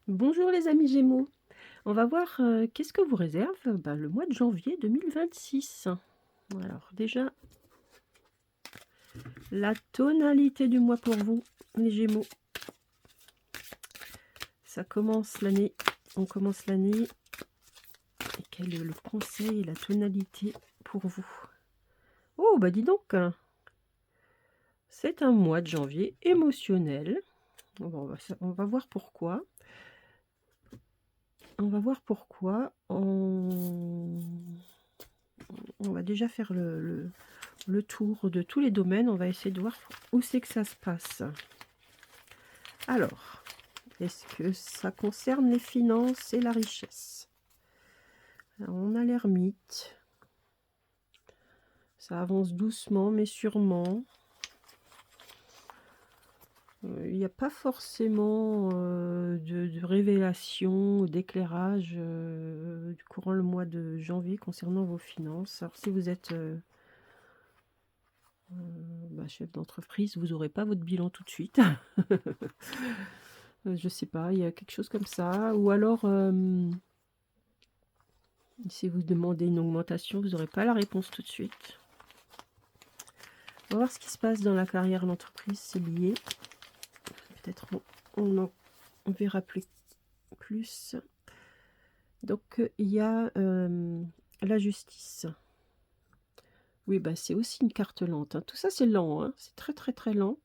Bonjour les amis Gémeaux. On va voir qu'est-ce que vous réserve le mois de janvier 2026. Alors déjà, la tonalité du mois pour vous, les Gémeaux. Ça commence l'année. On commence l'année. Et quel est le conseil et la tonalité pour vous? Oh, bah dis donc, hein. C'est un mois de janvier émotionnel. Bon, on va voir pourquoi. On va voir pourquoi. On va déjà faire le tour de tous les domaines. On va essayer de voir où c'est que ça se passe. Alors, est-ce que ça concerne les finances et la richesse? Alors, on a l'ermite. Ça avance doucement mais sûrement. Il n'y a pas forcément de révélation ou d'éclairage courant le mois de janvier concernant vos finances. Alors si vous êtes chef d'entreprise, vous n'aurez pas votre bilan tout de suite. Je sais pas, il y a quelque chose comme ça. Ou alors, si vous demandez une augmentation, vous n'aurez pas la réponse tout de suite. On va voir ce qui se passe dans la carrière de l'entreprise, c'est lié. Peut-être on verra plus. Donc, il y a la justice. Oui, c'est aussi une carte lente, hein. Tout ça, c'est lent, hein. C'est très, très, très lent.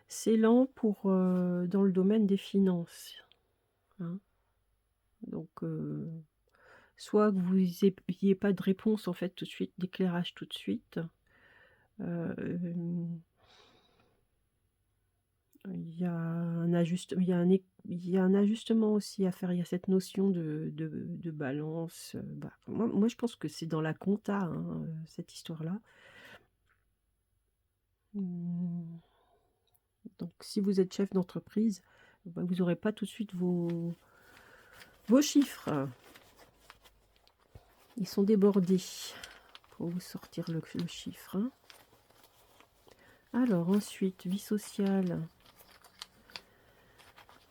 C'est lent pour dans le domaine des finances, hein. Donc, soit que vous n'ayez pas de réponse, en fait, tout de suite, d'éclairage tout de suite. Hem, il y a un ajustement aussi à faire. Il y a cette notion de balance, moi je pense que c'est dans la compta, hein, cette histoire-là. Mmh, donc si vous êtes chef d'entreprise, vous n'aurez pas tout de suite vos chiffres. Ils sont débordés pour vous sortir le chiffre, hein. Alors ensuite, vie sociale.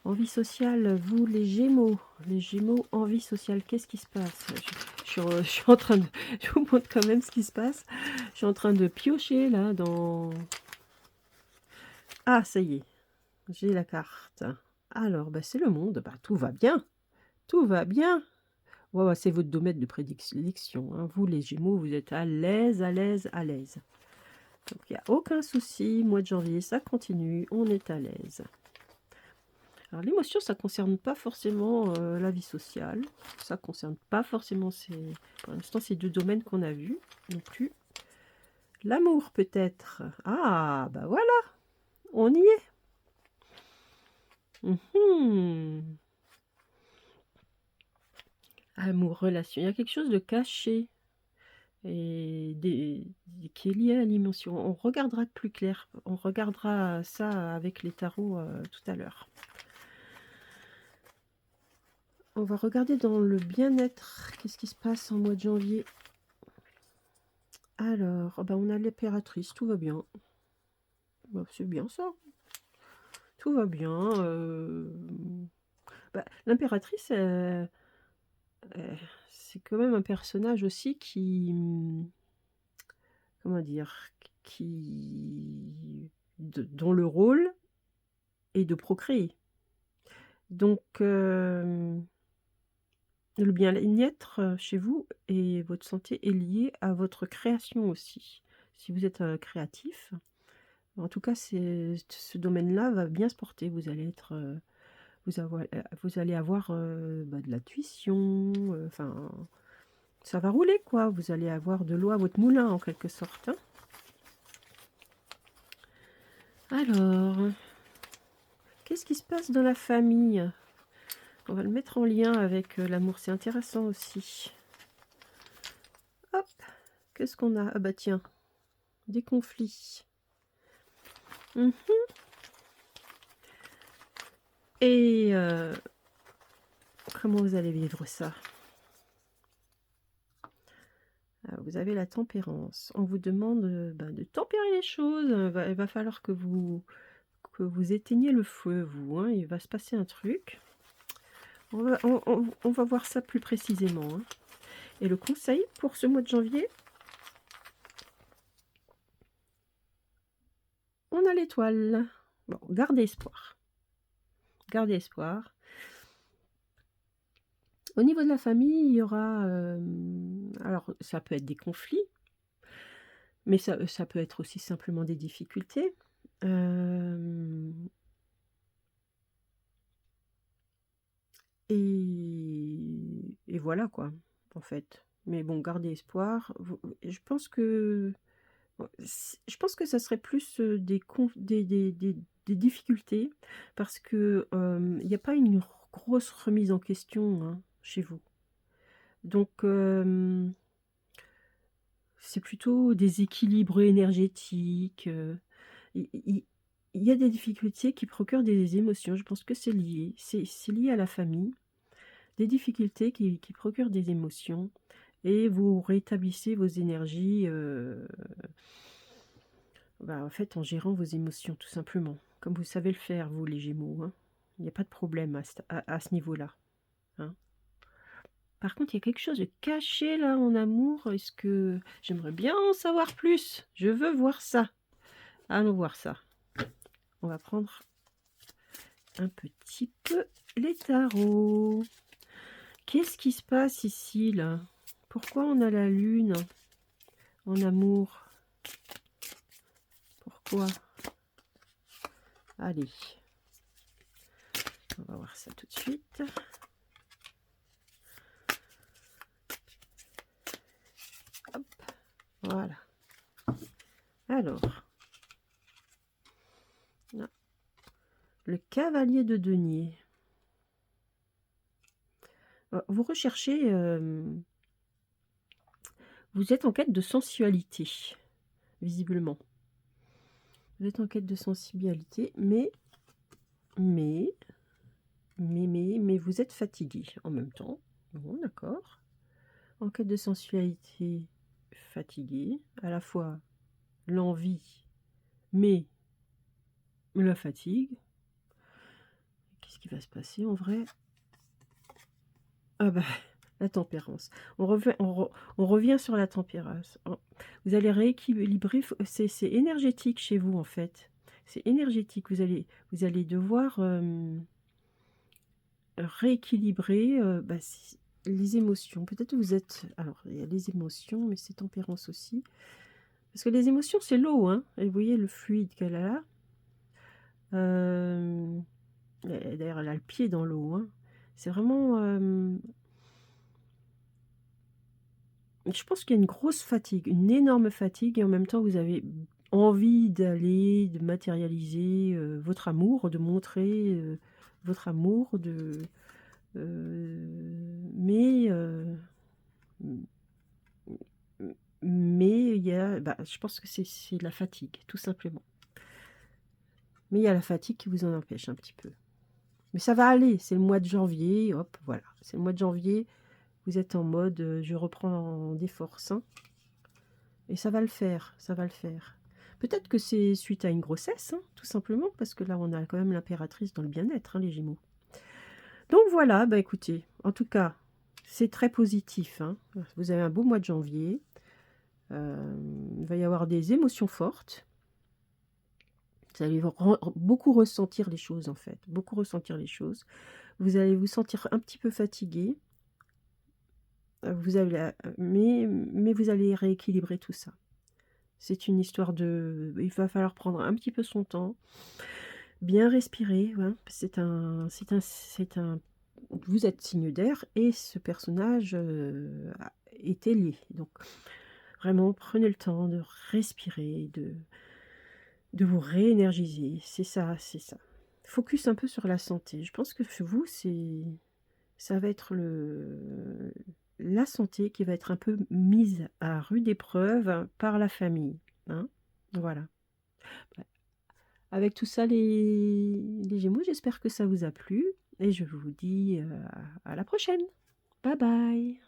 En vie sociale, vous les Gémeaux en vie sociale, qu'est-ce qui se passe? Je suis en train de je vous montre quand même ce qui se passe. Je suis en train de piocher là dans ah ça y est, j'ai la carte. Alors, c'est le monde, tout va bien, tout va bien. Ouais, ouais, c'est votre domaine de prédilection, hein. Vous les Gémeaux, vous êtes à l'aise, à l'aise, à l'aise. Donc il y a aucun souci, mois de janvier, ça continue, on est à l'aise. Alors l'émotion, ça concerne pas forcément, la vie sociale, ça concerne pas forcément pour l'instant ces 2 domaines qu'on a vus non plus. L'amour peut-être? Ah, voilà, on y est. Mmh. Amour, relation, il y a quelque chose de caché et qui est lié à l'émotion. On regardera de plus clair, on regardera ça avec les tarots, tout à l'heure. On va regarder dans le bien-être, qu'est-ce qui se passe en mois de janvier? Alors, on a l'impératrice, tout va bien. C'est bien ça, tout va bien, l'impératrice, c'est quand même un personnage aussi qui, comment dire? Qui dont le rôle est de procréer. Donc, le bien-être, chez vous et votre santé est lié à votre création aussi. Si vous êtes, créatif, en tout cas, ce domaine-là va bien se porter. Vous allez être, vous allez avoir, de la tuition, enfin, ça va rouler quoi. Vous allez avoir de l'eau à votre moulin en quelque sorte, hein. Alors, qu'est-ce qui se passe dans la famille? On va le mettre en lien avec, l'amour, c'est intéressant aussi. Hop, qu'est-ce qu'on a? Ah tiens, des conflits. Mmh. Et comment vous allez vivre ça? Vous avez la tempérance. On vous demande, de tempérer les choses, il va falloir que vous éteigniez le feu vous, hein. Il va se passer un truc. On va voir ça plus précisément, hein. Et le conseil pour ce mois de janvier, on a l'étoile. Bon, gardez espoir. Gardez espoir. Au niveau de la famille, il y aura, alors ça peut être des conflits, mais ça peut être aussi simplement des difficultés. Hem et voilà quoi, en fait. Mais bon, gardez espoir. Je pense que ça serait plus, des difficultés parce que, il y a pas une grosse remise en question, hein, chez vous. Donc, c'est plutôt des équilibres énergétiques, il il y a des difficultés qui procurent des émotions. Je pense que c'est lié. C'est lié à la famille. Des difficultés qui procurent des émotions et vous rétablissez vos énergies, bah, en fait, en gérant vos émotions, tout simplement. Comme vous savez le faire, vous, les Gémeaux, hein. Il y a pas de problème à ce niveau-là, hein. Par contre, il y a quelque chose de caché là en amour. Est-ce que j'aimerais bien en savoir plus? Je veux voir ça. Allons voir ça. On va prendre un petit peu les tarots. Qu'est-ce qui se passe ici, là? Pourquoi on a la lune en amour? Pourquoi? Allez, on va voir ça tout de suite. Hop, voilà. Alors, là, le cavalier de denier. Vous recherchez, vous êtes en quête de sensualité, visiblement. Vous êtes en quête de sensibilité, mais, mais vous êtes fatigué en même temps. Bon, d'accord. En quête de sensualité, fatigué, à la fois l'envie, mais la fatigue. Qu'est-ce qui va se passer en vrai? Ah bah, la tempérance. On revient sur la tempérance. Vous allez rééquilibrer, c'est énergétique chez vous en fait. C'est énergétique. Vous allez devoir rééquilibrer les émotions. Peut-être que vous êtes. Alors, il y a les émotions, mais c'est tempérance aussi. Parce que les émotions, c'est l'eau, hein. Et vous voyez le fluide qu'elle a là. D'ailleurs, elle a le pied dans l'eau, hein. C'est vraiment. Je pense qu'il y a une grosse fatigue, une énorme fatigue, et en même temps, vous avez envie de matérialiser votre amour, de montrer votre amour, mais mais il y a, je pense que c'est de la fatigue, tout simplement. Mais il y a la fatigue qui vous en empêche un petit peu. Mais ça va aller, c'est le mois de janvier, hop, voilà. C'est le mois de janvier, vous êtes en mode je reprends des forces, hein, et ça va le faire, ça va le faire. Peut-être que c'est suite à une grossesse, hein, tout simplement, parce que là, on a quand même l'impératrice dans le bien-être, hein, les Gémeaux. Donc voilà, écoutez, en tout cas, c'est très positif, hein. Vous avez un beau mois de janvier. Il va y avoir des émotions fortes. Vous allez beaucoup ressentir les choses, en fait, beaucoup ressentir les choses. Vous allez vous sentir un petit peu fatigué. Mais vous allez rééquilibrer tout ça. C'est une histoire il va falloir prendre un petit peu son temps, bien respirer, hein. C'est un vous êtes signe d'air et ce personnage, est ailier. Donc vraiment prenez le temps de respirer, de vous réénergiser. C'est ça, c'est ça. Focus un peu sur la santé. Je pense que chez vous, ça va être la santé qui va être un peu mise à rude épreuve par la famille, hein. Voilà. Bah, avec tout ça les Gémeaux, j'espère que ça vous a plu et je vous dis, à la prochaine. Bye bye.